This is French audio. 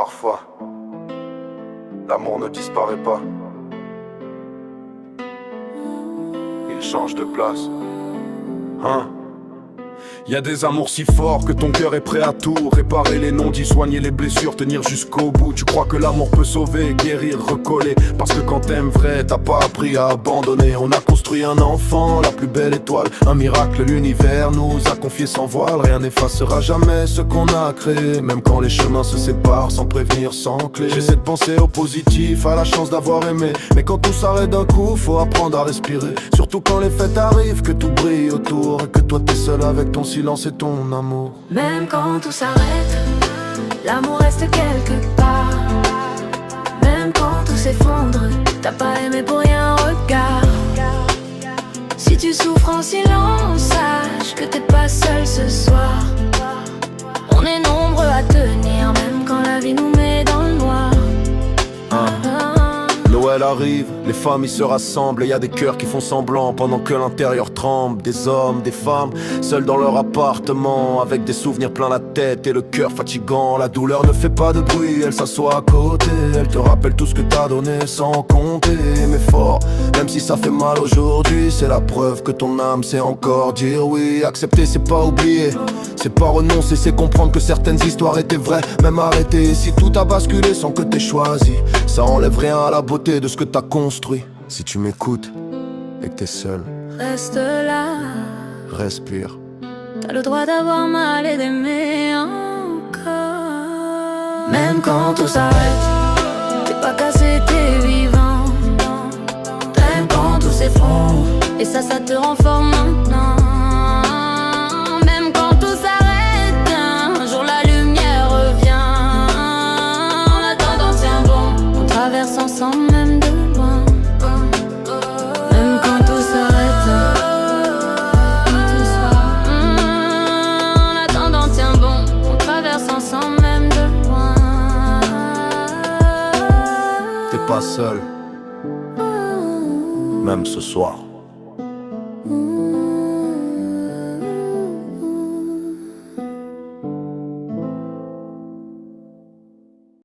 parfois, l'amour ne disparaît pas. Il change de place. Hein? Y a des amours si forts que ton cœur est prêt à tout. Réparer les non-dits, soigner les blessures, tenir jusqu'au bout. Tu crois que l'amour peut sauver, guérir, recoller. Parce que quand t'aimes vrai, t'as pas appris à abandonner. On a construit un enfant, la plus belle étoile. Un miracle, l'univers nous a confié sans voile. Rien n'effacera jamais ce qu'on a créé. Même quand les chemins se séparent, sans prévenir, sans clé. J'essaie de penser au positif, à la chance d'avoir aimé. Mais quand tout s'arrête d'un coup, faut apprendre à respirer. Surtout quand les fêtes arrivent, que tout brille autour. Et que toi t'es seul avec ton silence et ton amour. Même quand tout s'arrête, l'amour reste quelque part. Même quand tout s'effondre, t'as pas aimé pour rien, regarde. Si tu souffres en silence, sache que t'es pas seul ce soir. On est nombreux à tenir, même quand la vie nous met dans le noir. Noël arrive, les familles se rassemblent et y a des cœurs qui font semblant pendant que l'intérieur tremble. Des hommes, des femmes, seuls dans leur appartement, avec des souvenirs plein la tête et le cœur fatigant. La douleur ne fait pas de bruit, elle s'assoit à côté. Elle te rappelle tout ce que t'as donné sans compter. Mais fort, même si ça fait mal aujourd'hui, c'est la preuve que ton âme sait encore dire oui. Accepter c'est pas oublier, c'est pas renoncer, c'est comprendre que certaines histoires étaient vraies, même arrêter. Si tout a basculé sans que t'aies choisi, ça enlève rien à la beauté de ce que t'as construit. Si tu m'écoutes et que t'es seul, Reste là, respire. t'as le droit d'avoir mal et d'aimer encore. Même quand tout s'arrête, t'es pas cassé, t'es vivant. T'aimes quand tout s'effondre, et ça te rend fort maintenant. Même quand tout s'arrête, un jour la lumière revient. En attendant tiens bon, on traverse ensemble même de loin. Même quand tout s'arrête, tout soir. En attendant tiens bon, on traverse ensemble même de loin. T'es pas seul, même ce soir.